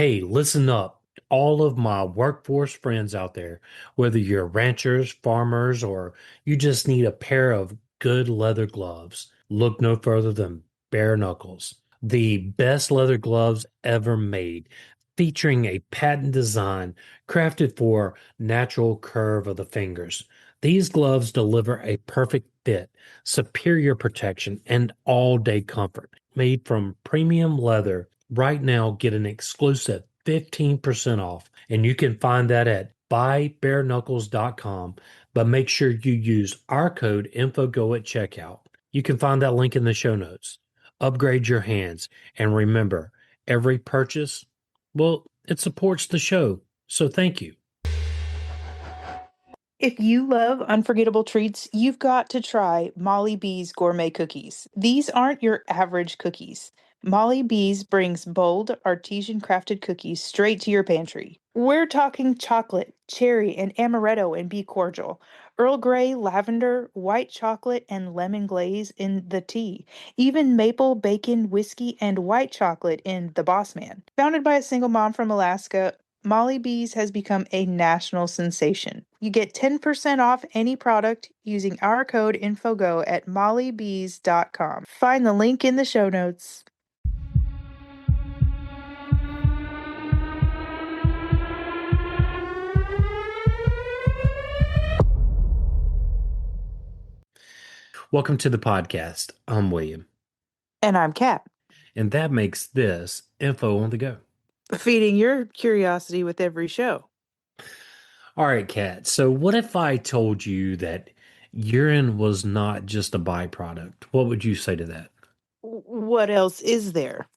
Hey, listen up. All of my workforce friends out there, whether you're ranchers, farmers, or you just need a pair of good leather gloves, look no further than Bare Knuckles. The best leather gloves ever made, featuring a patent design crafted for natural curve of the fingers. These gloves deliver a perfect fit, superior protection, and all-day comfort. Made from premium leather, right now get an exclusive 15% off, and you can find that at buybareknuckles.com. But make sure you use our code INFOGO at checkout. You can find that link in the show notes. Upgrade your hands, and remember, every purchase, well, it supports the show. So thank you. If you love unforgettable treats, you've got to try Molly B's Gourmet Cookies. These aren't your average cookies. Molly B's brings bold, artisan crafted cookies straight to your pantry. We're talking chocolate, cherry, and amaretto and be cordial. Earl Grey, lavender, white chocolate, and lemon glaze in the tea. Even maple, bacon, whiskey, and white chocolate in the Boss Man. Founded by a single mom from Alaska, Molly Bees has become a national sensation. You get 10% off any product using our code INFOGO at mollybees.com. Find the link in the show notes. Welcome to the podcast. I'm William, And I'm Kat, and that makes this Info on the Go. feeding your curiosity with every show. All right, Kat. So, what if I told you that urine was not just a byproduct? What would you say to that? What else is there?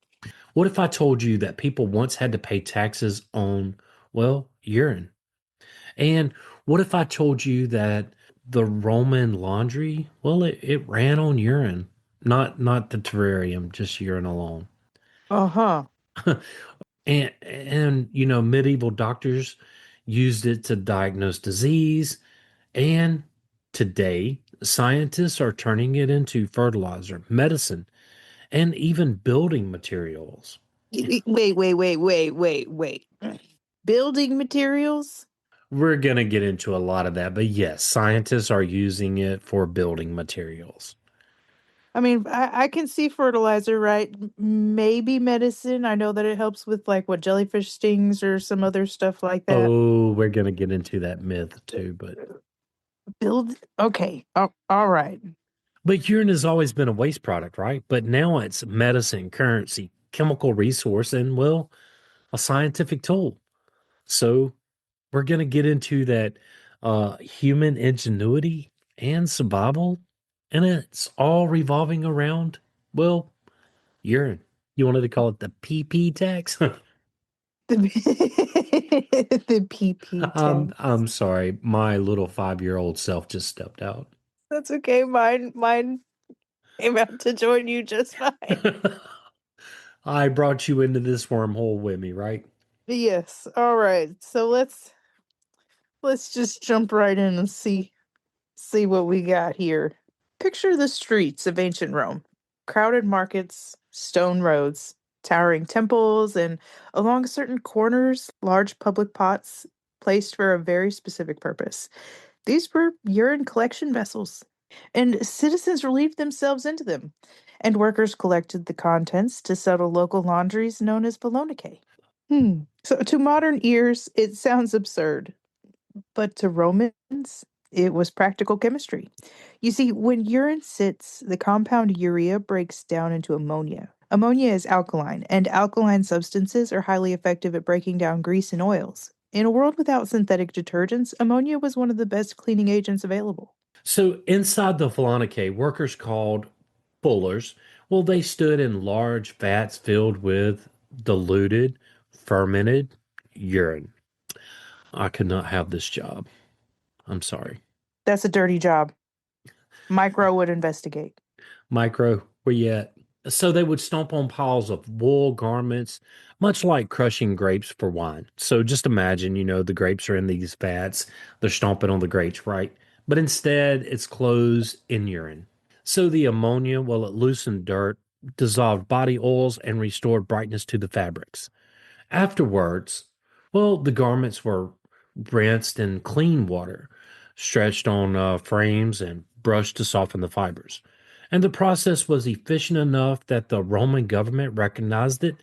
What if I told you that people once had to pay taxes on, well, urine? And what if I told you that the Roman laundry, well, it ran on urine, not the terrarium, just urine alone. Uh-huh. And medieval doctors used it to diagnose disease, and today scientists are turning it into fertilizer, medicine, and even building materials. Wait. Building materials? We're going to get into a lot of that, but yes, scientists are using it for building materials. I mean, I can see fertilizer, right? Maybe medicine. I know that it helps with like what jellyfish stings or some other stuff like that. Oh, we're going to get into that myth too, but Okay. Oh, all right. urine has always been a waste product, right? But now it's medicine, currency, chemical resource, and well, a scientific tool. So we're going to get into that human ingenuity and survival, and it's all revolving around, well, urine. You wanted to call it the PP tax? The, the PP I'm tax. sorry. My little 5-year-old self just stepped out. That's okay. Mine came out to join you just fine. I brought you into this wormhole with me, right? Yes. All right. So let's just jump right in and see what we got here. Picture the streets of ancient Rome. Crowded markets, stone roads, towering temples, and along certain corners, large public pots placed for a very specific purpose. These were urine collection vessels, and citizens relieved themselves into them, and workers collected the contents to settle local laundries known as Bolognae. So to modern ears, it sounds absurd, but to Romans, it was practical chemistry. You see, when urine sits, the compound urea breaks down into ammonia. Ammonia is alkaline, and alkaline substances are highly effective at breaking down grease and oils. In a world without synthetic detergents, ammonia was one of the best cleaning agents available. So inside the Falanike, workers called fullers, well, they stood in large vats filled with diluted, fermented urine. I could not have this job. I'm sorry. That's a dirty job. Micro would investigate. Micro, where you at? So they would stomp on piles of wool garments, much like crushing grapes for wine. So just imagine, the grapes are in these vats. They're stomping on the grapes, right? But instead, it's closed in urine. So the ammonia, well, it loosened dirt, dissolved body oils, and restored brightness to the fabrics. Afterwards, well, the garments were rinsed in clean water, stretched on frames, and brushed to soften the fibers. And the process was efficient enough that the Roman government recognized it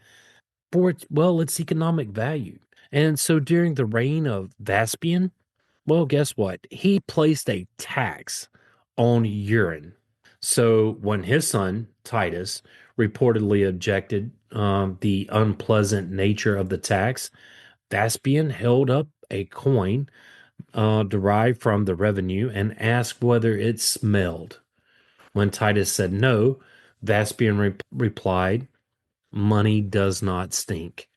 for its, well, its economic value. And so during the reign of Vespasian, well, guess what? He placed a tax on urine. So when his son, Titus, reportedly objected the unpleasant nature of the tax, Vespasian held up a coin derived from the revenue and asked whether it smelled. When Titus said no, Vespasian replied, "Money does not stink."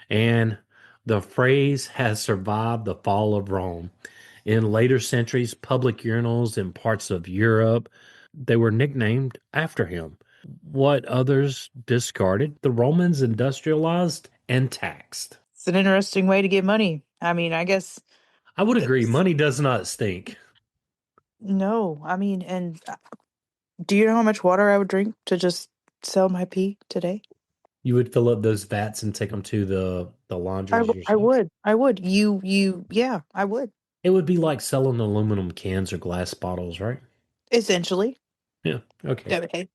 And the phrase has survived the fall of Rome. In later centuries, public urinals in parts of Europe, they were nicknamed after him. What others discarded, the Romans industrialized and taxed. It's an interesting way to get money. I mean, I guess I would agree, it's money does not stink. no. I mean, and do you know how much water I would drink to just sell my pee today? You would fill up those vats and take them to the laundries I yourself. would. I would. Yeah, I would. It would be like selling aluminum cans or glass bottles, right? Essentially. Yeah. Okay. Yeah, but hey,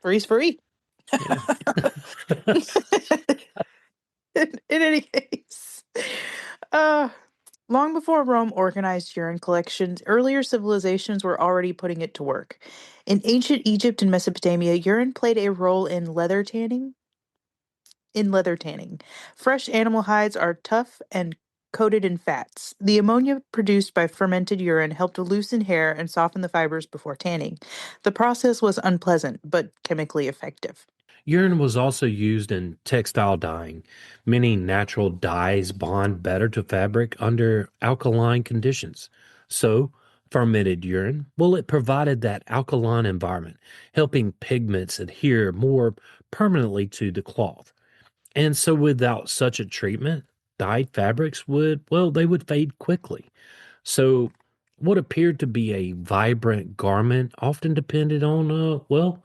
free's free. Yeah. In any case, uh, long before Rome organized urine collections, earlier civilizations were already putting it to work. In ancient Egypt and Mesopotamia, urine played a role in leather tanning. Fresh animal hides are tough and coated in fats. The ammonia produced by fermented urine helped loosen hair and soften the fibers before tanning. The process was unpleasant, but chemically effective. Urine was also used in textile dyeing. Many natural dyes bond better to fabric under alkaline conditions. So, fermented urine, well, it provided that alkaline environment, helping pigments adhere more permanently to the cloth. And so, without such a treatment, dyed fabrics would, well, they would fade quickly. So, what appeared to be a vibrant garment often depended on, well,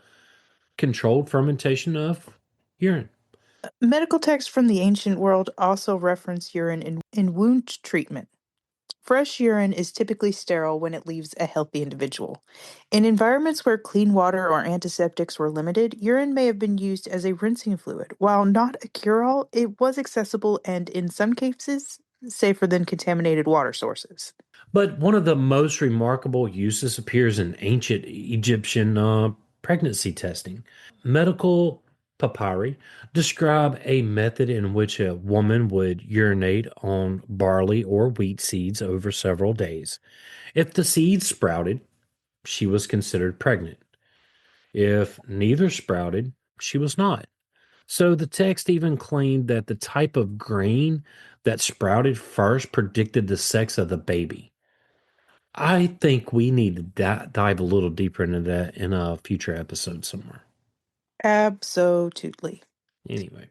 controlled fermentation of urine. Medical texts from the ancient world also reference urine in wound treatment. Fresh urine is typically sterile when it leaves a healthy individual. In environments where clean water or antiseptics were limited, urine may have been used as a rinsing fluid. While not a cure all, it was accessible and, in some cases, safer than contaminated water sources. But one of the most remarkable uses appears in ancient Egyptian pregnancy testing. Medical papyri describe a method in which a woman would urinate on barley or wheat seeds over several days. If the seeds sprouted, she was considered pregnant. If neither sprouted, she was not. So the text even claimed that the type of grain that sprouted first predicted the sex of the baby. I think we need to dive a little deeper into that in a future episode somewhere. Absolutely. Anyway,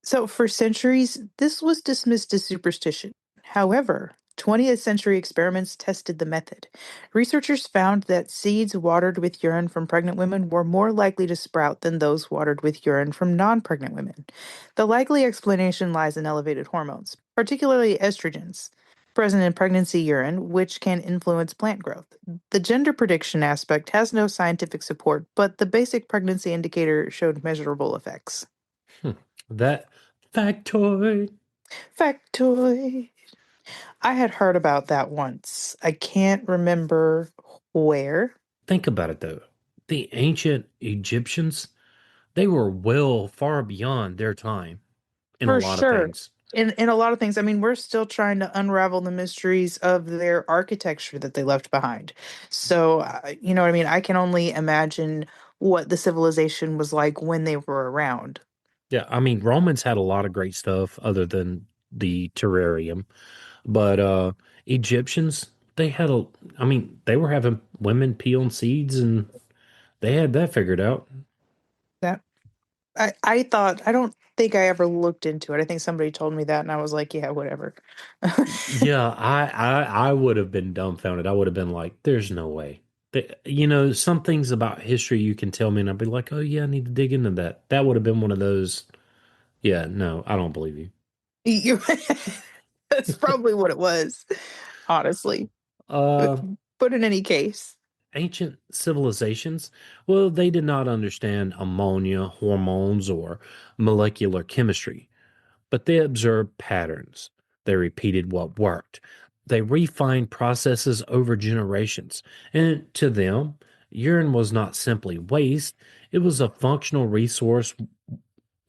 So, for centuries, this was dismissed as superstition. However, 20th century experiments tested the method. Researchers found that seeds watered with urine from pregnant women were more likely to sprout than those watered with urine from non pregnant women. The likely explanation lies in elevated hormones, particularly estrogens, present in pregnancy urine, which can influence plant growth. The gender prediction aspect has no scientific support, but the basic pregnancy indicator showed measurable effects. hmm, that factoid. Factoid. I had heard about that once. I can't remember where. Think about it though. The ancient Egyptians, they were well far beyond their time in a For lot of sure. things. In a lot of things, I mean, we're still trying to unravel the mysteries of their architecture that they left behind. So, you know what I mean? I can only imagine what the civilization was like when they were around. Yeah, I mean, Romans had a lot of great stuff other than the terrarium, but Egyptians, they had a, I mean, they were having women pee on seeds and they had that figured out. That I thought I don't think I ever looked into it. I think somebody told me that and I was like, yeah, whatever. Yeah, I would have been dumbfounded. I would have been like, "There's no way." Some things about history you can tell me, and I'd be like, "Oh yeah, I need to dig into that." That would have been one of those. Yeah, no, I don't believe you. You, that's probably what it was, honestly. But, Uh, but in any case, Ancient civilizations, well, they did not understand ammonia, hormones, or molecular chemistry, but they observed patterns. They repeated what worked. They refined processes over generations. And to them, urine was not simply waste, it was a functional resource,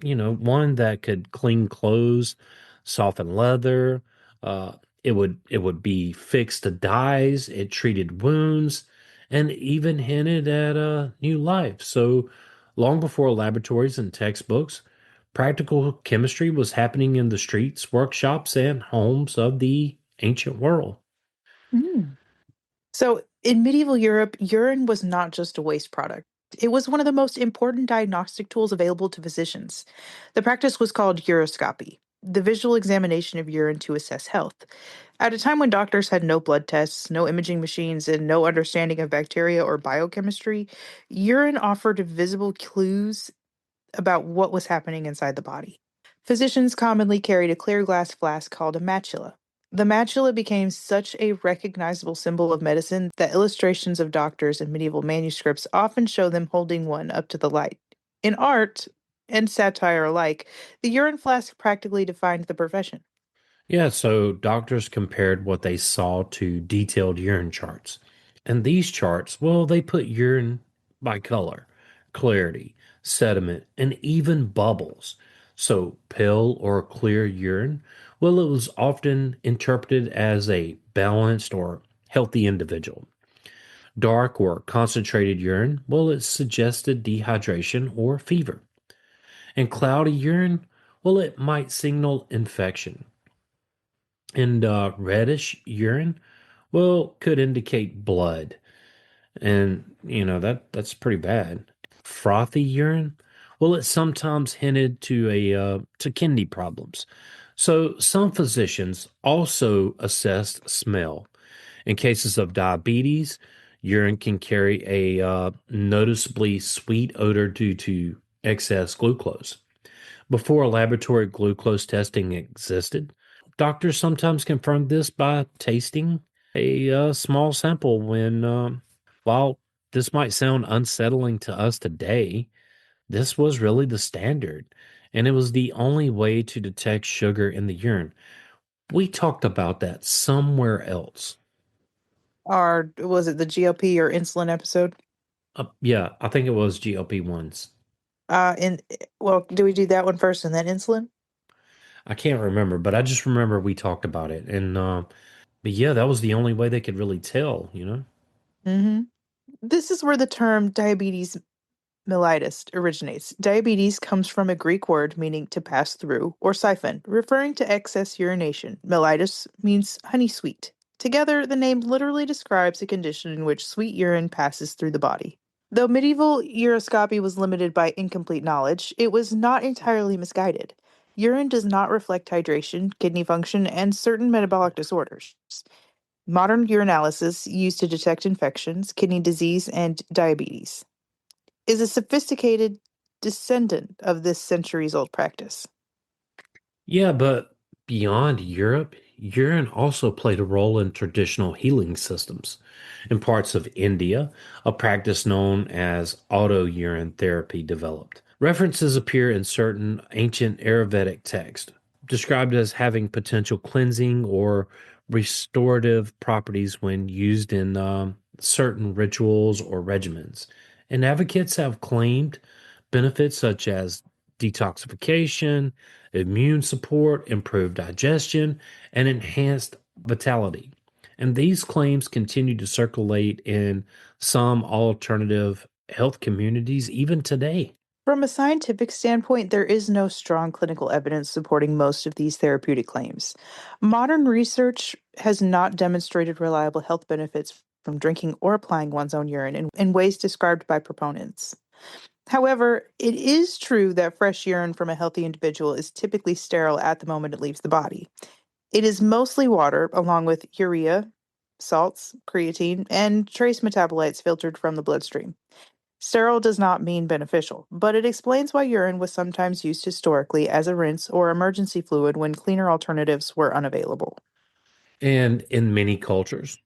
one that could clean clothes, soften leather. Uh, it would be fixed to dyes. It treated wounds, and even hinted at a new life. So long before laboratories and textbooks, practical chemistry was happening in the streets, workshops, and homes of the ancient world. mm. So in medieval Europe, urine was not just a waste product. It was one of the most important diagnostic tools available to physicians. The practice was called uroscopy, the visual examination of urine to assess health. At a time when doctors had no blood tests, no imaging machines, and no understanding of bacteria or biochemistry, urine offered visible clues about what was happening inside the body. Physicians commonly carried a clear glass flask called a matula. The matula became such a recognizable symbol of medicine that illustrations of doctors in medieval manuscripts often show them holding one up to the light. In art and satire alike, the urine flask practically defined the profession. Yeah, so doctors compared what they saw to detailed urine charts. And these charts, well, they put urine by color, clarity, sediment, and even bubbles. So pale or clear urine, well, it was often interpreted as a balanced or healthy individual. Dark or concentrated urine, well, it suggested dehydration or fever. And cloudy urine, well, it might signal infection. And reddish urine, well, could indicate blood. And that's pretty bad. Frothy urine, well, it sometimes hinted to kidney problems. So some physicians also assessed smell. In cases of diabetes, urine can carry a noticeably sweet odor due to excess glucose. Before laboratory glucose testing existed, doctors sometimes confirmed this by tasting a small sample while this might sound unsettling to us today, this was really the standard, and it was the only way to detect sugar in the urine. We talked about that somewhere else. Or was it the GLP or insulin episode? Yeah, I think it was GLP-1s. In well, do we do that one first and then insulin? I can't remember, but I just remember we talked about it. And but yeah, that was the only way they could really tell. Hmm. This is where the term diabetes mellitus originates. Diabetes comes from a Greek word meaning to pass through or siphon, referring to excess urination. Mellitus means honey sweet. Together, the name literally describes a condition in which sweet urine passes through the body. Though medieval uroscopy was limited by incomplete knowledge, it was not entirely misguided. Urine does not reflect hydration, kidney function, and certain metabolic disorders. Modern urinalysis, used to detect infections, kidney disease, and diabetes, is a sophisticated descendant of this centuries old practice. Yeah, but beyond Europe, urine also played a role in traditional healing systems. In parts of India, a practice known as auto urine therapy developed. References appear in certain ancient Ayurvedic texts, described as having potential cleansing or restorative properties when used in certain rituals or regimens. And advocates have claimed benefits such as detoxification, immune support, improved digestion, and enhanced vitality. And these claims continue to circulate in some alternative health communities even today. From a scientific standpoint, there is no strong clinical evidence supporting most of these therapeutic claims. Modern research has not demonstrated reliable health benefits from drinking or applying one's own urine in ways described by proponents. However, it is true that fresh urine from a healthy individual is typically sterile at the moment it leaves the body. It is mostly water, along with urea, salts, creatine, and trace metabolites filtered from the bloodstream. Sterile does not mean beneficial, but it explains why urine was sometimes used historically as a rinse or emergency fluid when cleaner alternatives were unavailable. And in many cultures,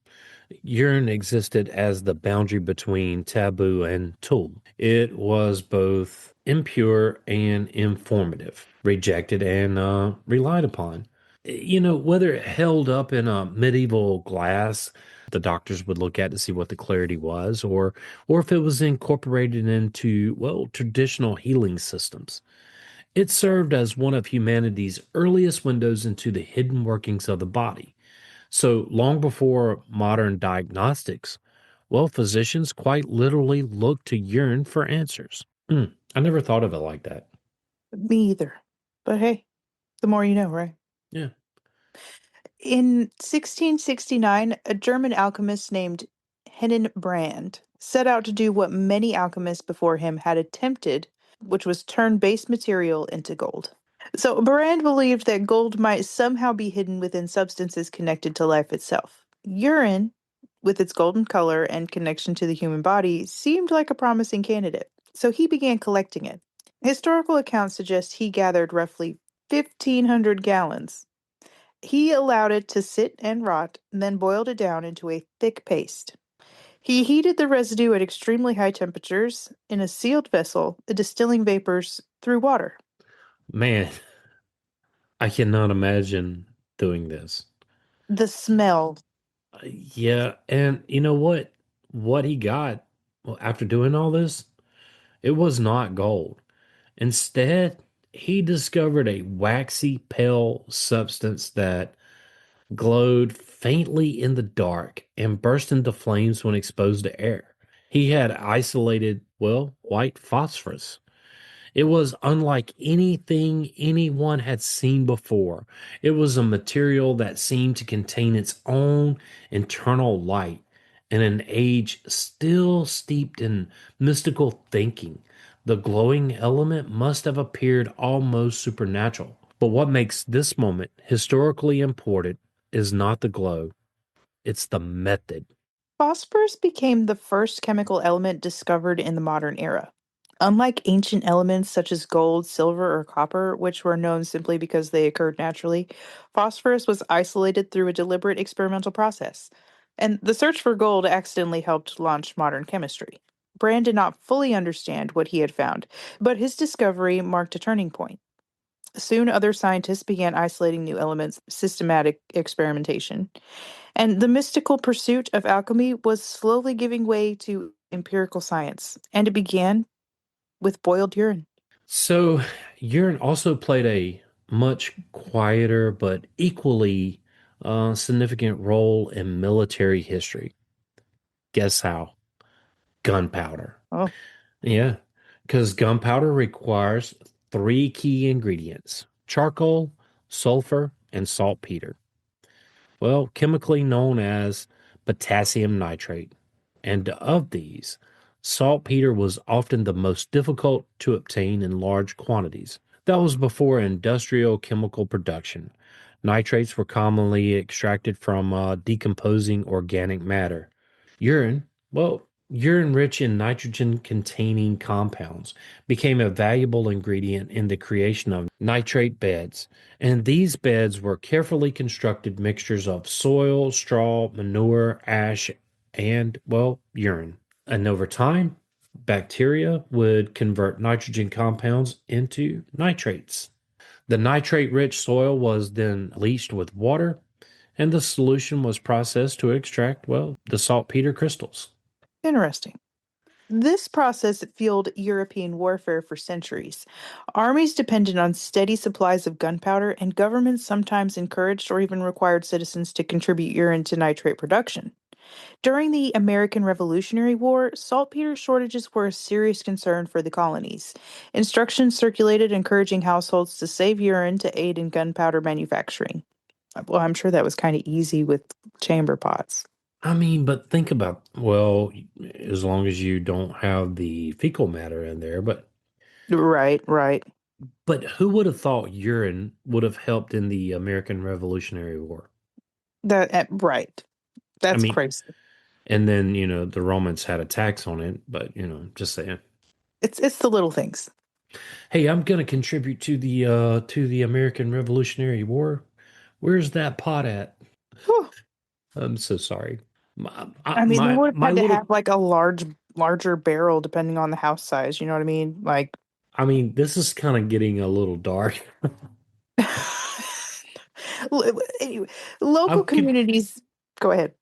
urine existed as the boundary between taboo and tool. It was both impure and informative, rejected and relied upon. Whether it held up in a medieval glass, the doctors would look at to see what the clarity was, or if it was incorporated into, well, traditional healing systems. It served as one of humanity's earliest windows into the hidden workings of the body. So long before modern diagnostics, well, physicians quite literally looked to urine for answers. I never thought of it like that. Me either. But hey, the more you know, right? Yeah. In 1669, a German alchemist named Hennin Brand set out to do what many alchemists before him had attempted, which was turn base material into gold. So Brand believed that gold might somehow be hidden within substances connected to life itself. Urine, with its golden color and connection to the human body, seemed like a promising candidate. So he began collecting it. Historical accounts suggest he gathered roughly 1,500 gallons. He allowed it to sit and rot, and then boiled it down into a thick paste. He heated the residue at extremely high temperatures in a sealed vessel, distilling vapors through water. Man, I cannot imagine doing this. The smell. Yeah, and you know what? What he got, well, after doing all this, it was not gold. Instead, he discovered a waxy pale substance that glowed faintly in the dark and burst into flames when exposed to air. He had isolated, well, white phosphorus. It was unlike anything anyone had seen before. It was a material that seemed to contain its own internal light in an age still steeped in mystical thinking. The glowing element must have appeared almost supernatural. But what makes this moment historically important is not the glow, it's the method. Phosphorus became the first chemical element discovered in the modern era. Unlike ancient elements such as gold, silver, or copper, which were known simply because they occurred naturally, phosphorus was isolated through a deliberate experimental process. And the search for gold accidentally helped launch modern chemistry. Brand did not fully understand what he had found, but his discovery marked a turning point. Soon, other scientists began isolating new elements, systematic experimentation. And the mystical pursuit of alchemy was slowly giving way to empirical science, and it began with boiled urine. So, urine also played a much quieter but equally significant role in military history. Guess how? Gunpowder. Oh, Yeah, because gunpowder requires three key ingredients: charcoal, sulfur, and saltpeter. Well, chemically known as potassium nitrate. And of these, saltpeter was often the most difficult to obtain in large quantities. That was before industrial chemical production. Nitrates were commonly extracted from decomposing organic matter. Urine, well, urine rich in nitrogen containing compounds, became a valuable ingredient in the creation of nitrate beds. And these beds were carefully constructed mixtures of soil, straw, manure, ash, and, well, urine. And over time, bacteria would convert nitrogen compounds into nitrates. The nitrate rich soil was then leached with water, and the solution was processed to extract, well, the saltpeter crystals. interesting. This process fueled European warfare for centuries. Armies depended on steady supplies of gunpowder, and governments sometimes encouraged or even required citizens to contribute urine to nitrate production. During the American Revolutionary War, saltpeter shortages were a serious concern for the colonies. Instructions circulated encouraging households to save urine to aid in gunpowder manufacturing. Well, I'm sure that was kind of easy with chamber pots. I mean, but think about, well, as long as you don't have the fecal matter in there, Right, right. but who would have thought urine would have helped in the American Revolutionary War? Right. I That's mean, crazy. And then, the Romans had a tax on it, but, just saying. It's the little things. Hey, I'm gonna contribute to the American Revolutionary War. Where's that pot at? Whew. I'm so sorry. My I mean, they my would have my had to little have like a larger barrel depending on the house size. You know what I mean? Like, I mean, this is kind of getting a little dark. anyway, local I'm con communities. Go ahead.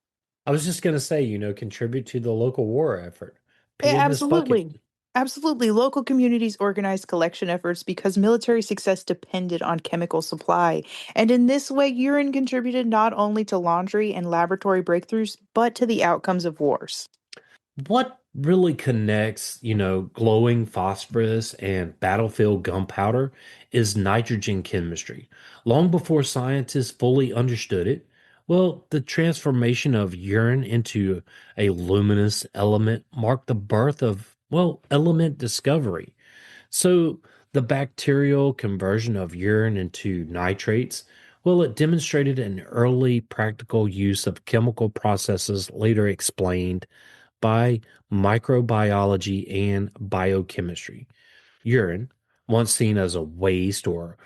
I was just gonna say, contribute to the local war effort. Pee Yeah, in this bucket. absolutely. Absolutely. Local communities organized collection efforts because military success depended on chemical supply. And in this way, urine contributed not only to laundry and laboratory breakthroughs, but to the outcomes of wars. What really connects, glowing phosphorus and battlefield gunpowder is nitrogen chemistry. Long before scientists fully understood it, well, the transformation of urine into a luminous element marked the birth of, well, element discovery. So the bacterial conversion of urine into nitrates, well, it demonstrated an early practical use of chemical processes later explained by microbiology and biochemistry. Urine, once seen as a waste or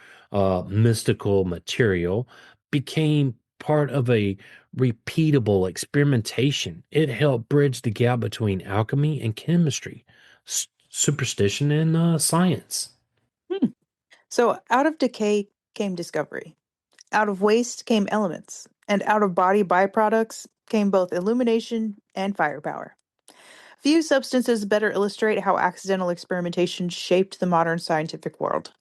mystical material, became part of a repeatable experimentation. It helped bridge the gap between alchemy and chemistry, superstition and science. Hmm. So out of decay came discovery. Out of waste came elements. And out of body byproducts came both illumination and firepower. Few substances better illustrate how accidental experimentation shaped the modern scientific world.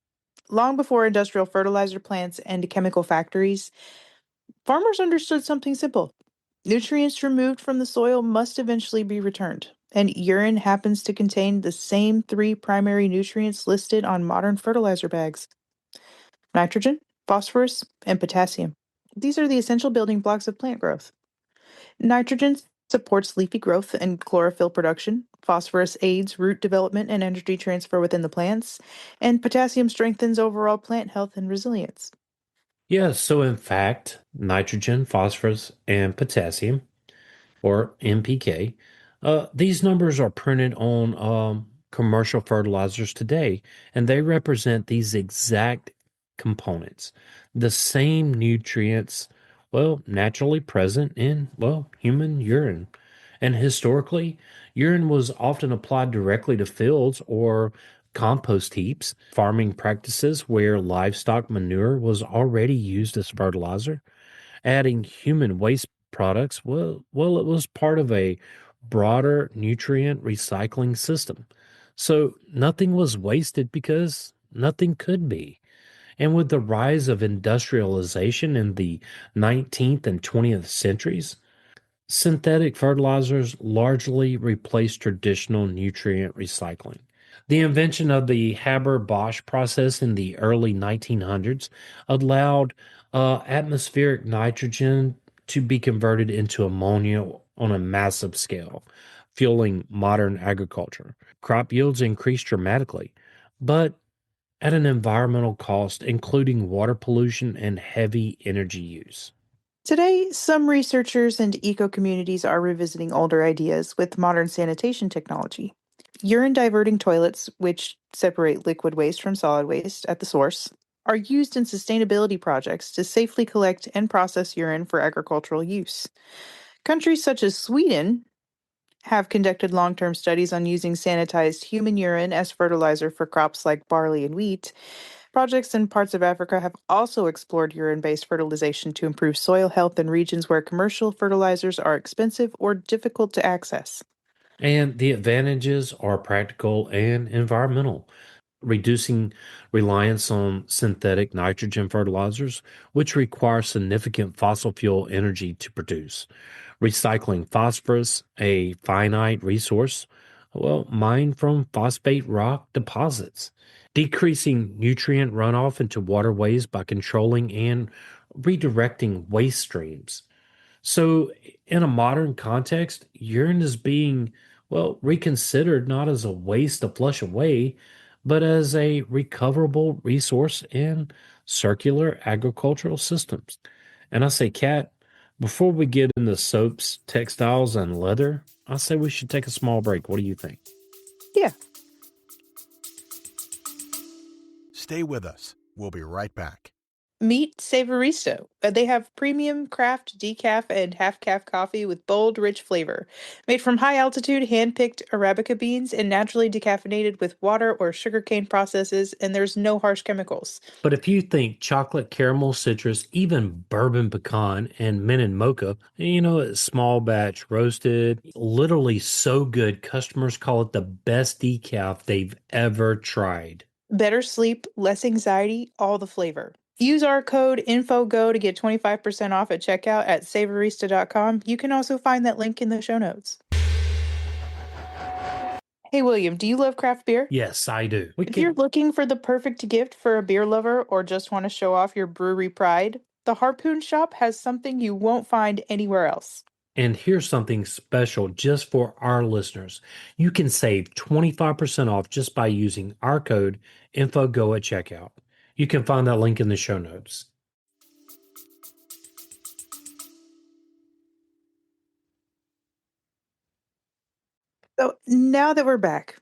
Long before industrial fertilizer plants and chemical factories, farmers understood something simple. Nutrients removed from the soil must eventually be returned, and urine happens to contain the same three primary nutrients listed on modern fertilizer bags: nitrogen, phosphorus, and potassium. These are the essential building blocks of plant growth. Nitrogen supports leafy growth and chlorophyll production. Phosphorus aids root development and energy transfer within the plants. And potassium strengthens overall plant health and resilience. Yeah, so in fact, nitrogen, phosphorus, and potassium or NPK. These numbers are printed on commercial fertilizers today, and they represent these exact components, the same nutrients, well, naturally present in, well, human urine. And historically, urine was often applied directly to fields or compost heaps, farming practices where livestock manure was already used as fertilizer. Adding human waste products, well, it was part of a broader nutrient recycling system. So nothing was wasted because nothing could be. And with the rise of industrialization in the 19th and 20th centuries, synthetic fertilizers largely replaced traditional nutrient recycling. The invention of the Haber-Bosch process in the early 1900s allowed atmospheric nitrogen to be converted into ammonia on a massive scale, fueling modern agriculture. Crop yields increased dramatically, but at an environmental cost, including water pollution and heavy energy use. Today, some researchers and eco communities are revisiting older ideas with modern sanitation technology. Urine diverting toilets, which separate liquid waste from solid waste at the source, are used in sustainability projects to safely collect and process urine for agricultural use. Countries such as Sweden have conducted long term studies on using sanitized human urine as fertilizer for crops like barley and wheat. Projects in parts of Africa have also explored urine based fertilization to improve soil health in regions where commercial fertilizers are expensive or difficult to access. And the advantages are practical and environmental, reducing reliance on synthetic nitrogen fertilizers, which require significant fossil fuel energy to produce. Recycling phosphorus, a finite resource, well, mined from phosphate rock deposits. Decreasing nutrient runoff into waterways by controlling and redirecting waste streams. So, in a modern context, urine is being, well, reconsidered not as a waste to flush away, but as a recoverable resource in circular agricultural systems. And I say, Kat, Before we get into soaps, textiles, and leather, I say we should take a small break. What do you think? Yeah. Stay with us. We'll be right back. Meet Savoristo. They have premium craft decaf and half calf coffee with bold, rich flavor. Made from high altitude, hand picked Arabica beans and naturally decaffeinated with water or sugarcane processes, and there's no harsh chemicals. But if you think chocolate, caramel, citrus, even bourbon pecan, and mint and mocha, it's small batch roasted, literally so good, customers call it the best decaf they've ever tried. Better sleep, less anxiety, all the flavor. Use our code INFOGO to get 25% off at checkout at savorista.com. You can also find that link in the show notes. Hey, William, do you love craft beer? Yes, I do. We If you're could, looking for the perfect gift for a beer lover or just want to show off your brewery pride, the Harpoon Shop has something you won't find anywhere else. and here's something special just for our listeners. You can save 25% off just by using our code INFOGO at checkout. You can find that link in the show notes. So now that we're back,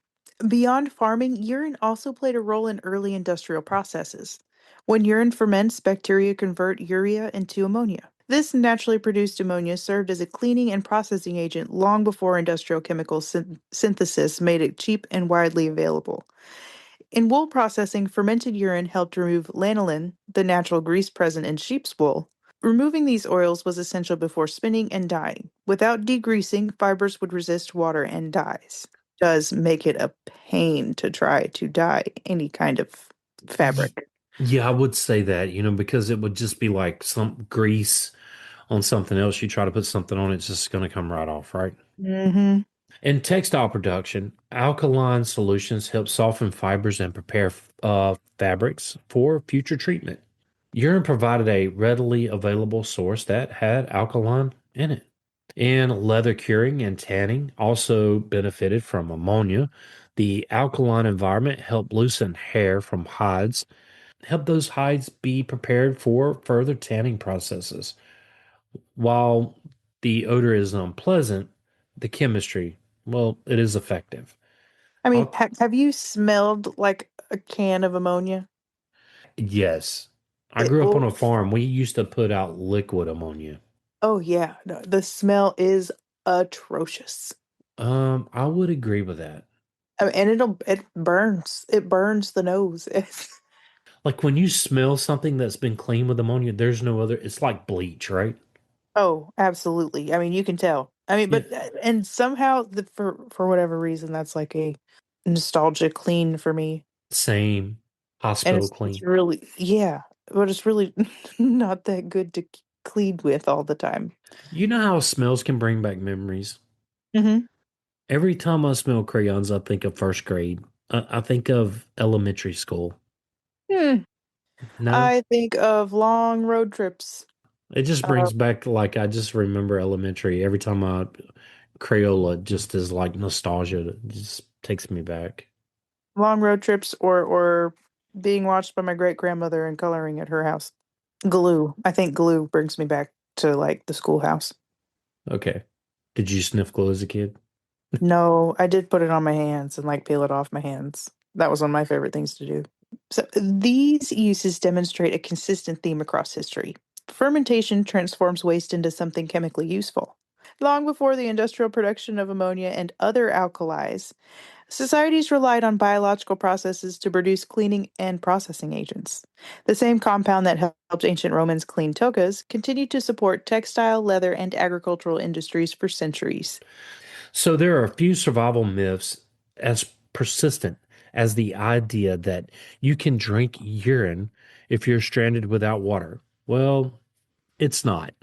beyond farming, urine also played a role in early industrial processes. When urine ferments, bacteria convert urea into ammonia. This naturally produced ammonia served as a cleaning and processing agent long before industrial chemical synthesis made it cheap and widely available. In wool processing, fermented urine helped remove lanolin, the natural grease present in sheep's wool. Removing these oils was essential before spinning and dyeing. Without degreasing, fibers would resist water and dyes. Does make it a pain to try to dye any kind of Ye- fabric. Yeah, I would say that, because it would just be like some grease on something else. You try to put something on, it's just going to come right off, right? Mm-hmm. In textile production, alkaline solutions help soften fibers and prepare fabrics for future treatment. Urine provided a readily available source that had alkaline in it. And leather curing and tanning also benefited from ammonia. The alkaline environment helped loosen hair from hides, help those hides be prepared for further tanning processes. While the odor is unpleasant, the chemistry, well, it is effective. I mean, I'll, have you smelled like a can of ammonia? yes, I It grew up on will. a farm. We used to put out liquid ammonia. Oh, yeah. No, the smell is atrocious. I would agree with that. I mean, and it burns. It burns the nose. Like when you smell something that's been cleaned with ammonia, there's no other, it's like bleach, right? Oh, absolutely. I mean, you can tell. I mean, Yeah, but and somehow for whatever reason that's like a nostalgia clean for me. same And hospital it's clean. really yeah, but it's really not that good to clean with all the time. You know how smells can bring back memories? Hmm. Every time I smell crayons, I think of first grade. I think of elementary school. Hmm. No, I think of long road trips. it just Uh, brings back like I just remember elementary. Every time I Crayola just is like nostalgia. It just takes me back. Long road trips or being watched by my great grandmother and coloring at her house. Glue. I think glue brings me back to like the schoolhouse. Okay. Did you sniff glue as a kid? No, I did put it on my hands and like peel it off my hands. That was one of my favorite things to do. So these uses demonstrate a consistent theme across history. Fermentation transforms waste into something chemically useful. Long before the industrial production of ammonia and other alkalis, societies relied on biological processes to produce cleaning and processing agents. The same compound that helped ancient Romans clean togas continued to support textile, leather, and agricultural industries for centuries. So there are a few survival myths as persistent as the idea that you can drink urine if you're stranded without water. Well, it's not.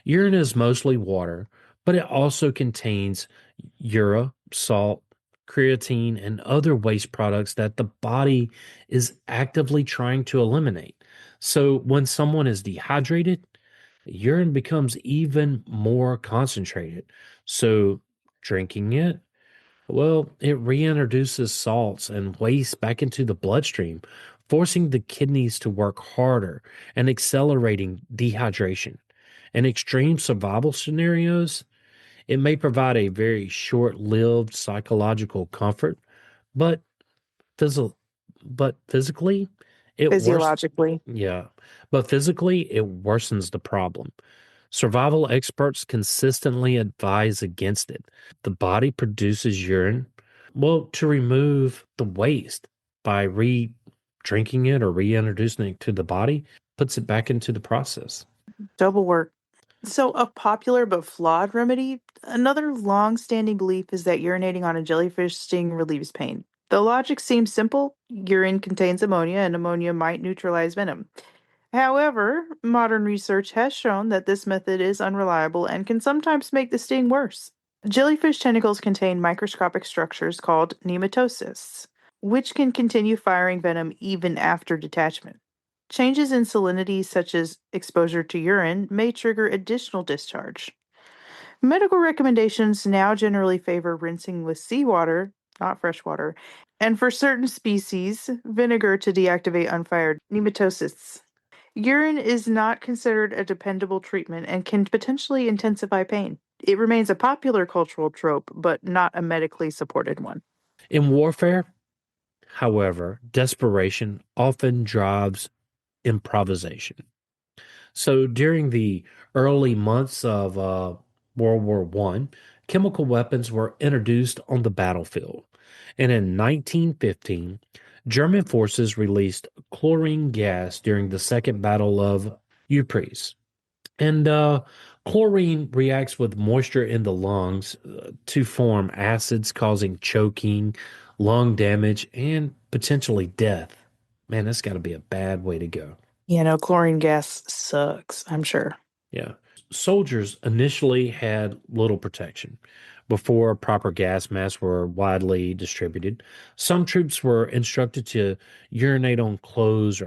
Urine is mostly water, but it also contains urea, salt, creatine, and other waste products that the body is actively trying to eliminate. So when someone is dehydrated, urine becomes even more concentrated. So drinking it, well, it reintroduces salts and waste back into the bloodstream, forcing the kidneys to work harder and accelerating dehydration. In extreme survival scenarios, it may provide a very short-lived psychological comfort, but physically, but physically, it worse. Physiologically. Yeah, but physically, it worsens the problem. Survival experts consistently advise against it. The body produces urine, well, to remove the waste by re-drinking it or reintroducing it to the body, puts it back into the process. Double work. So, a popular but flawed remedy, another long standing belief is that urinating on a jellyfish sting relieves pain. The logic seems simple: urine contains ammonia, and ammonia might neutralize venom. However, modern research has shown that this method is unreliable and can sometimes make the sting worse. Jellyfish tentacles contain microscopic structures called nematocysts, which can continue firing venom even after detachment. Changes in salinity, such as exposure to urine, may trigger additional discharge. Medical recommendations now generally favor rinsing with seawater, not fresh water, and for certain species, vinegar to deactivate unfired nematocysts. Urine is not considered a dependable treatment and can potentially intensify pain. It remains a popular cultural trope, but not a medically supported one. In warfare, however, desperation often drives improvisation. So during the early months of World War One, chemical weapons were introduced on the battlefield. And in 1915, German forces released chlorine gas during the Second Battle of Ypres. And chlorine reacts with moisture in the lungs to form acids, causing choking, lung damage, and potentially death. Man, that's got to be a bad way to go. Chlorine gas sucks, I'm sure. Yeah. Soldiers initially had little protection. Before proper gas masks were widely distributed, some troops were instructed to urinate on clothes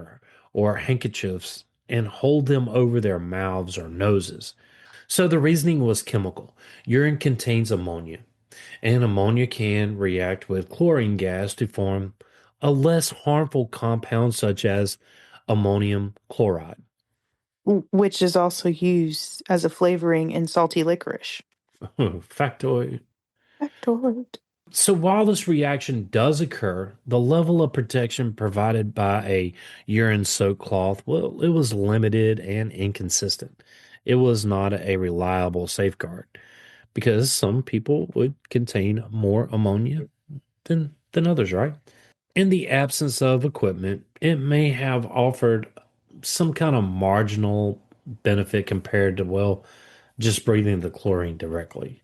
or handkerchiefs and hold them over their mouths or noses. So the reasoning was chemical. Urine contains ammonia, and ammonia can react with chlorine gas to form a less harmful compound such as ammonium chloride. Which is also used as a flavoring in salty licorice. Factoid. Factoid. So while this reaction does occur, the level of protection provided by a urine-soaked cloth, well, it was limited and inconsistent. It was not a reliable safeguard because some people would contain more ammonia than others, right? In the absence of equipment, it may have offered some kind of marginal benefit compared to, well, just breathing the chlorine directly.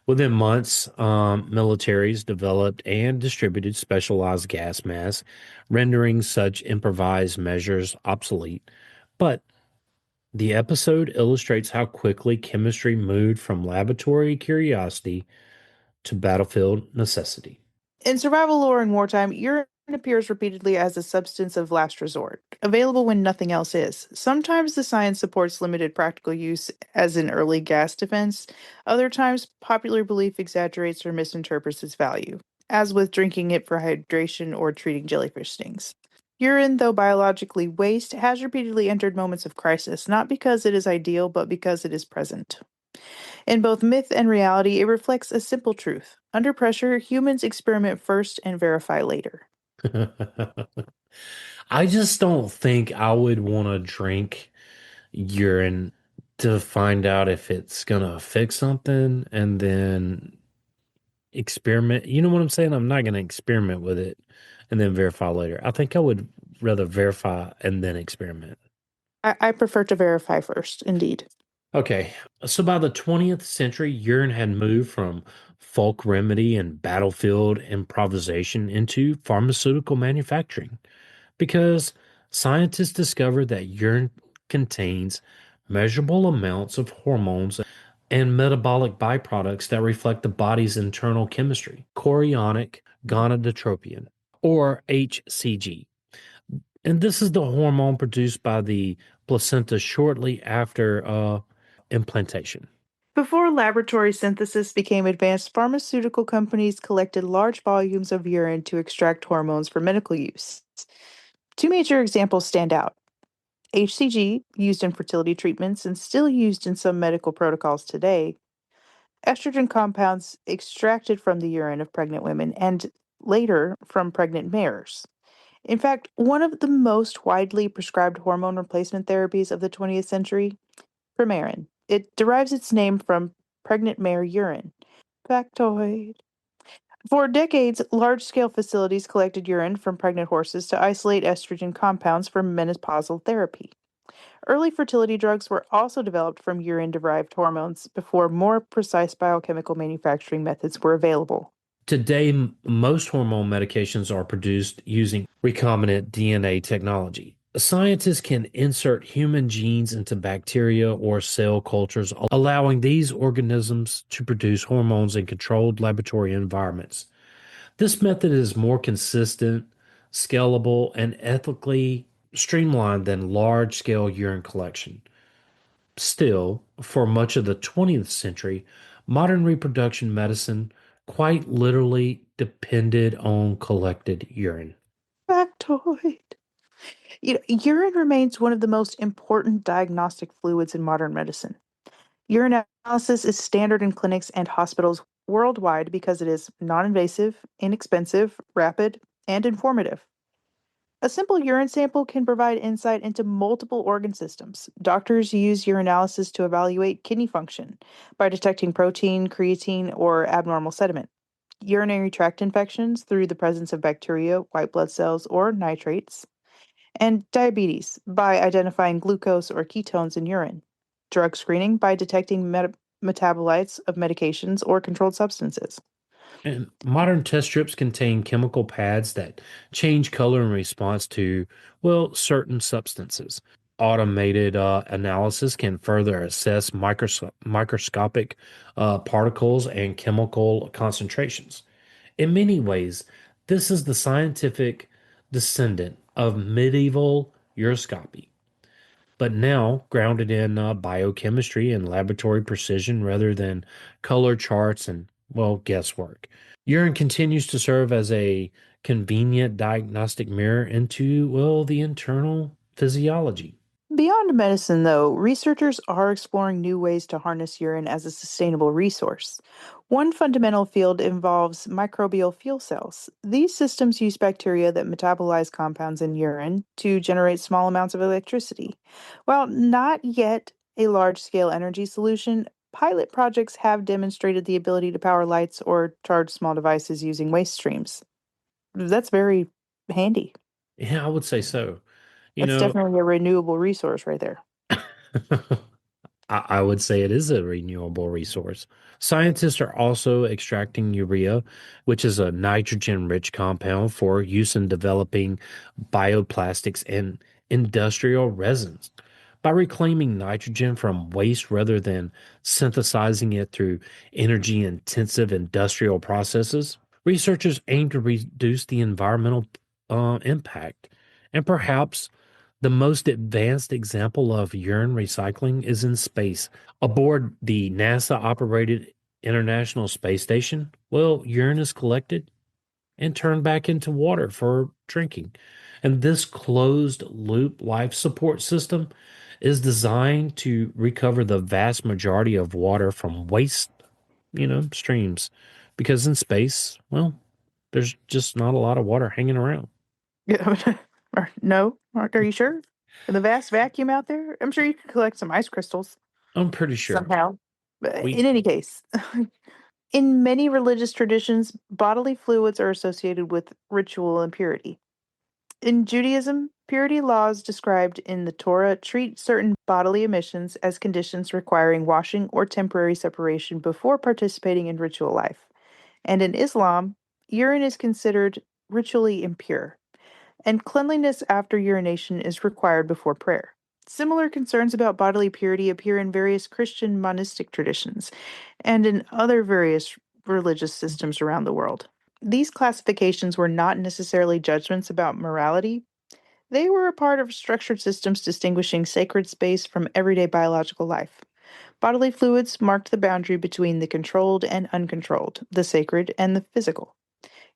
Within months, militaries developed and distributed specialized gas masks, rendering such improvised measures obsolete. But the episode illustrates how quickly chemistry moved from laboratory curiosity to battlefield necessity. In survival lore in wartime, urine appears repeatedly as a substance of last resort, available when nothing else is. Sometimes the science supports limited practical use as an early gas defense. Other times, popular belief exaggerates or misinterprets its value, as with drinking it for hydration or treating jellyfish stings. Urine, though biologically waste, has repeatedly entered moments of crisis, not because it is ideal, but because it is present. In both myth and reality, it reflects a simple truth. Under pressure, humans experiment first and verify later. I just don't think I would want to drink urine to find out if it's gonna fix something and then experiment. You know what I'm saying? I'm not gonna experiment with it and then verify later. I think I would rather verify and then experiment. I prefer to verify first, indeed. Okay, so by the 20th century, urine had moved from folk remedy and battlefield improvisation into pharmaceutical manufacturing because scientists discovered that urine contains measurable amounts of hormones and metabolic byproducts that reflect the body's internal chemistry, chorionic gonadotropin, or HCG. And this is the hormone produced by the placenta shortly after implantation. Before laboratory synthesis became advanced, pharmaceutical companies collected large volumes of urine to extract hormones for medical use. Two major examples stand out. HCG, used in fertility treatments and still used in some medical protocols today, estrogen compounds extracted from the urine of pregnant women and later from pregnant mares. In fact, one of the most widely prescribed hormone replacement therapies of the 20th century, Premarin. It derives its name from pregnant mare urine. Factoid. For decades, large scale facilities collected urine from pregnant horses to isolate estrogen compounds for menopausal therapy. Early fertility drugs were also developed from urine derived hormones before more precise biochemical manufacturing methods were available. Today, most hormone medications are produced using recombinant DNA technology. Scientists can insert human genes into bacteria or cell cultures, allowing these organisms to produce hormones in controlled laboratory environments. This method is more consistent, scalable, and ethically streamlined than large scale urine collection. Still, for much of the 20th century, modern reproduction medicine quite literally depended on collected urine. Factoid. Urine remains one of the most important diagnostic fluids in modern medicine. Urine analysis is standard in clinics and hospitals worldwide because it is non invasive, inexpensive, rapid, and informative. A simple urine sample can provide insight into multiple organ systems. Doctors use urinalysis to evaluate kidney function by detecting protein, creatine, or abnormal sediment. Urinary tract infections through the presence of bacteria, white blood cells, or nitrates, and diabetes by identifying glucose or ketones in urine. Drug screening by detecting metabolites of medications or controlled substances. And modern test strips contain chemical pads that change color in response to, well, certain substances. Automated analysis can further assess microscopic particles and chemical concentrations. In many ways, this is the scientific descendant of medieval uroscopy, but now grounded in biochemistry and laboratory precision rather than color charts and, well, guesswork. Urine continues to serve as a convenient diagnostic mirror into, well, the internal physiology. Beyond medicine, though, researchers are exploring new ways to harness urine as a sustainable resource. One fundamental field involves microbial fuel cells. These systems use bacteria that metabolize compounds in urine to generate small amounts of electricity. While not yet a large scale energy solution, pilot projects have demonstrated the ability to power lights or charge small devices using waste streams. That's very handy. Yeah, I would say so. You That's know, definitely a renewable resource right there. I would say it is a renewable resource. Scientists are also extracting urea, which is a nitrogen-rich compound for use in developing bioplastics and industrial resins. By reclaiming nitrogen from waste rather than synthesizing it through energy-intensive industrial processes, researchers aim to reduce the environmental impact and perhaps the most advanced example of urine recycling is in space. Aboard the NASA operated International Space Station, well, urine is collected and turned back into water for drinking. And this closed loop life support system is designed to recover the vast majority of water from waste, streams. Because in space, well, there's just not a lot of water hanging around. Yeah, no? Are you sure? In the vast vacuum out there? I'm sure you could collect some ice crystals I'm pretty sure. somehow. But We in any case, in many religious traditions, bodily fluids are associated with ritual and purity. In Judaism, purity laws described in the Torah treat certain bodily emissions as conditions requiring washing or temporary separation before participating in ritual life. And in Islam, urine is considered ritually impure and cleanliness after urination is required before prayer. Similar concerns about bodily purity appear in various Christian monistic traditions and in other various religious systems around the world. These classifications were not necessarily judgments about morality. They were a part of structured systems distinguishing sacred space from everyday biological life. Bodily fluids marked the boundary between the controlled and uncontrolled, the sacred and the physical.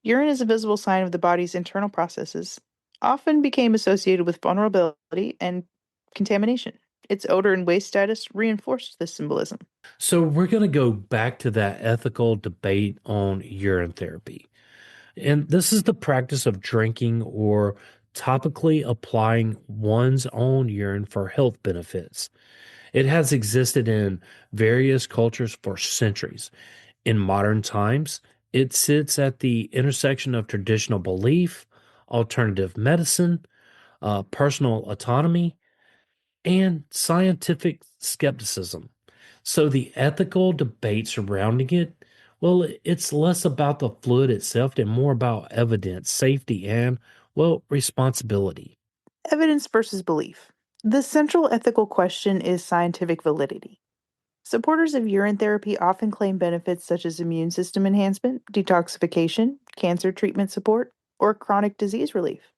Urine is a visible sign of the body's internal processes, often became associated with vulnerability and contamination. Its odor and waste status reinforced this symbolism. So we're going to go back to that ethical debate on urine therapy. And this is the practice of drinking or topically applying one's own urine for health benefits. It has existed in various cultures for centuries. In modern times, it sits at the intersection of traditional belief, alternative medicine, personal autonomy, and scientific skepticism. So the ethical debate surrounding it, well, it's less about the fluid itself and more about evidence, safety, and, well, responsibility. Evidence versus belief. The central ethical question is scientific validity. Supporters of urine therapy often claim benefits such as immune system enhancement, detoxification, cancer treatment support, or chronic disease relief.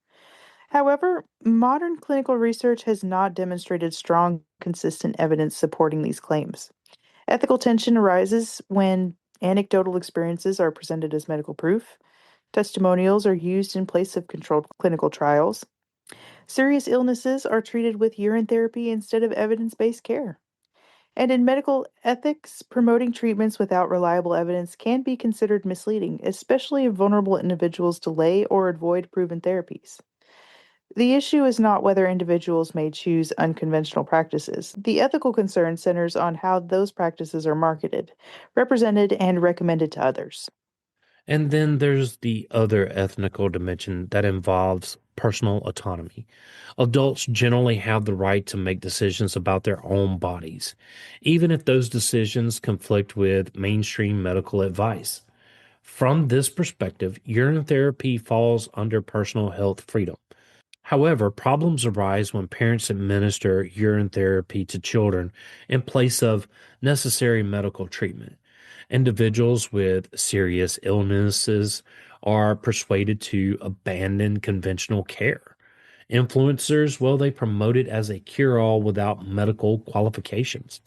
However, modern clinical research has not demonstrated strong, consistent evidence supporting these claims. Ethical tension arises when anecdotal experiences are presented as medical proof, testimonials are used in place of controlled clinical trials, serious illnesses are treated with urine therapy instead of evidence based care. And in medical ethics, promoting treatments without reliable evidence can be considered misleading, especially if vulnerable individuals delay or avoid proven therapies. The issue is not whether individuals may choose unconventional practices. The ethical concern centers on how those practices are marketed, represented, and recommended to others. And then there's the other ethnical dimension that involves personal autonomy. Adults generally have the right to make decisions about their own bodies, even if those decisions conflict with mainstream medical advice. From this perspective, urine therapy falls under personal health freedom. However, problems arise when parents administer urine therapy to children in place of necessary medical treatment. Individuals with serious illnesses are persuaded to abandon conventional care. Influencers, well, they promote it as a cure all without medical qualifications.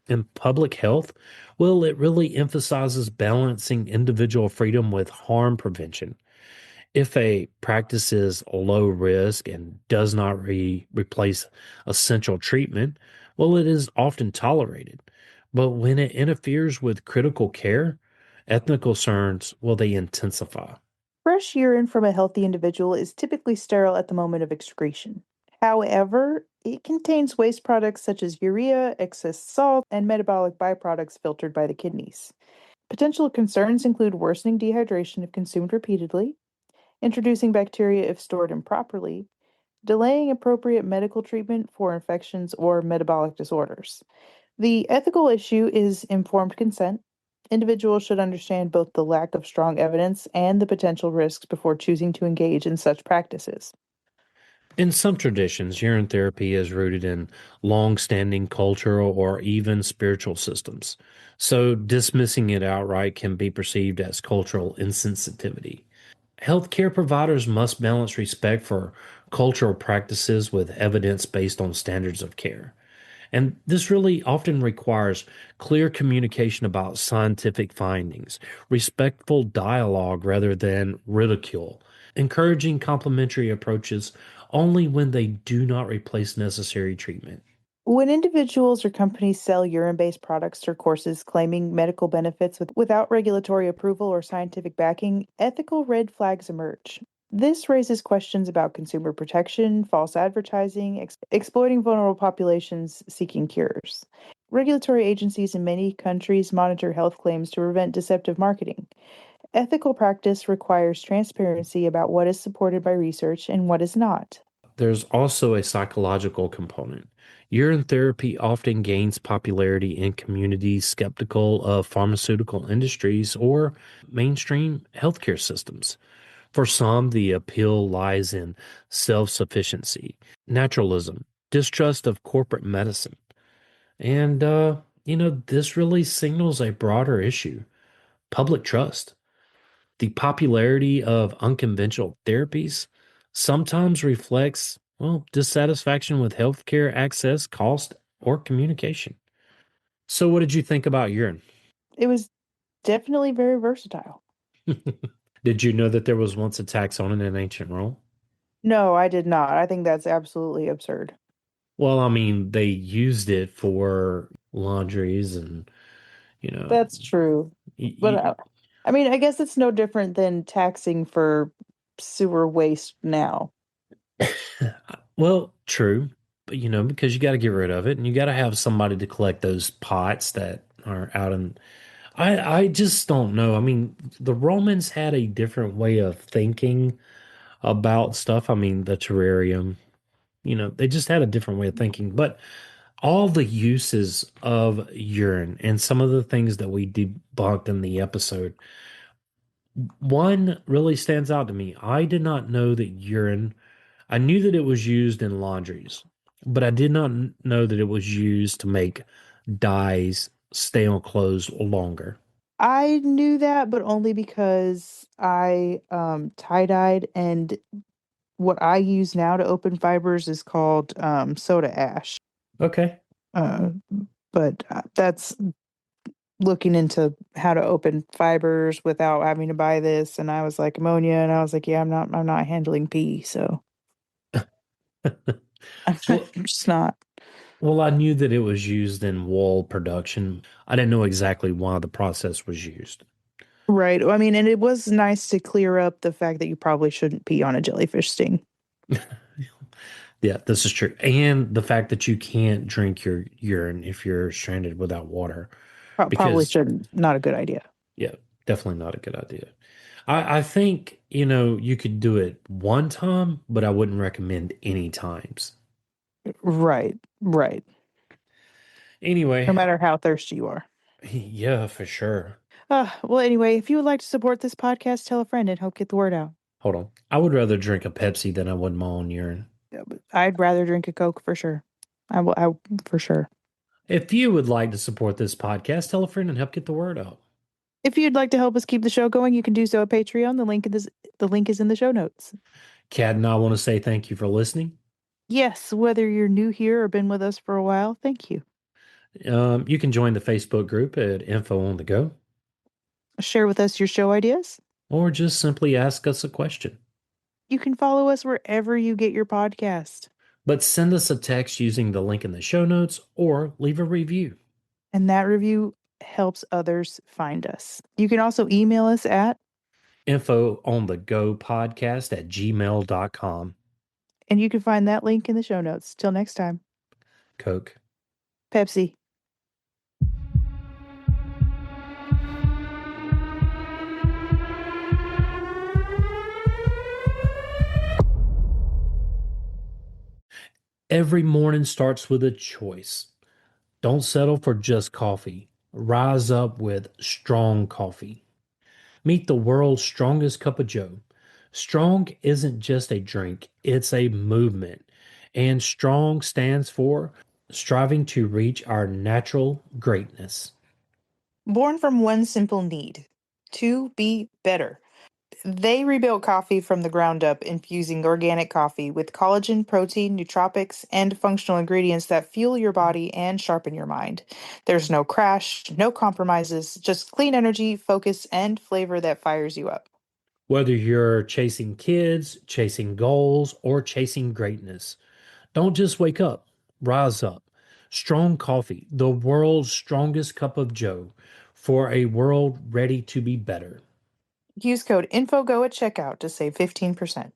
In public health, well, it really emphasizes balancing individual freedom with harm prevention. If a practice is low risk and does not replace essential treatment, well, it is often tolerated. But when it interferes with critical care, ethnic concerns, well, they intensify. Fresh urine from a healthy individual is typically sterile at the moment of excretion. However, it contains waste products such as urea, excess salt, and metabolic byproducts filtered by the kidneys. Potential concerns include worsening dehydration if consumed repeatedly, introducing bacteria if stored improperly, delaying appropriate medical treatment for infections or metabolic disorders. The ethical issue is informed consent. Individuals should understand both the lack of strong evidence and the potential risks before choosing to engage in such practices. In some traditions, urine therapy is rooted in long-standing cultural or even spiritual systems. So dismissing it outright can be perceived as cultural insensitivity. Healthcare providers must balance respect for cultural practices with evidence based on standards of care. And this really often requires clear communication about scientific findings, respectful dialogue rather than ridicule, encouraging complementary approaches only when they do not replace necessary treatment. When individuals or companies sell urine based products or courses claiming medical benefits without regulatory approval or scientific backing, ethical red flags emerge. This raises questions about consumer protection, false advertising, exploiting vulnerable populations seeking cures. Regulatory agencies in many countries monitor health claims to prevent deceptive marketing. Ethical practice requires transparency about what is supported by research and what is not. There's also a psychological component. Urine therapy often gains popularity in communities skeptical of pharmaceutical industries or mainstream healthcare systems. For some, the appeal lies in self sufficiency, naturalism, distrust of corporate medicine. And, this really signals a broader issue: public trust. The popularity of unconventional therapies sometimes reflects, well, dissatisfaction with healthcare access, cost, or communication. So, what did you think about urine? It was definitely very versatile. Did you know that there was once a tax on it in ancient Rome? No, I did not. I think that's absolutely absurd. Well, I mean, they used it for laundries and, you know, That's true. But y I mean, I guess it's no different than taxing for sewer waste now. well, true, but because you got to get rid of it and you got to have somebody to collect those pots that are out in. I just don't know. I mean, the Romans had a different way of thinking about stuff. I mean, the terrarium, they just had a different way of thinking. But all the uses of urine and some of the things that we debunked in the episode, one really stands out to me. I did not know that urine, I knew that it was used in laundries, but I did not know that it was used to make dyes stay on clothes longer. I knew that, but only because I tie-dyed, and what I use now to open fibers is called soda ash. Okay. Uh, but that's looking into how to open fibers without having to buy this, and I was like ammonia, and I was like, yeah, I'm not handling pee, so I'm Well, just not. well, I knew that it was used in wool production. I didn't know exactly why the process was used. Right. I mean, and it was nice to clear up the fact that you probably shouldn't pee on a jellyfish sting. Yeah, this is true. And the fact that you can't drink your urine if you're stranded without water. Probably Because, shouldn't. Not a good idea. yeah, definitely not a good idea. I think, you could do it one time, but I wouldn't recommend any times. Right. Right. No Anyway, matter how thirsty you are. yeah, for sure. Well, anyway, if you would like to support this podcast, tell a friend and help get the word out. Hold on. I would rather drink a Pepsi than I would my own urine. Yeah, but I'd rather drink a Coke for sure. I for sure. If you would like to support this podcast, tell a friend and help get the word out. If you'd like to help us keep the show going, you can do so at Patreon. The link is in the show notes. Kat and I want to say thank you for listening. Yes, whether you're new here or been with us for a while, thank you. You can join the Facebook group at Info on the Go, Share with us your show ideas. or just simply ask us a question. You can follow us wherever you get your podcast. But send us a text using the link in the show notes or leave a review. And that review helps others find us. You can also email us at, Info on the Go podcast at gmail.com. and you can find that link in the show notes. Till next time, Coke. Pepsi. Every morning starts with a choice. Don't settle for just coffee. Rise up with strong coffee. Meet the world's strongest cup of joe. Strong isn't just a drink, it's a movement. And strong stands for striving to reach our natural greatness. Born from one simple need to be better. They rebuilt coffee from the ground up, infusing organic coffee with collagen, protein, nootropics, and functional ingredients that fuel your body and sharpen your mind. There's no crash, no compromises, just clean energy, focus, and flavor that fires you up. Whether you're chasing kids, chasing goals, or chasing greatness, don't just wake up, rise up. Strong coffee, the world's strongest cup of joe, for a world ready to be better. Use code INFOGO at checkout to save 15%.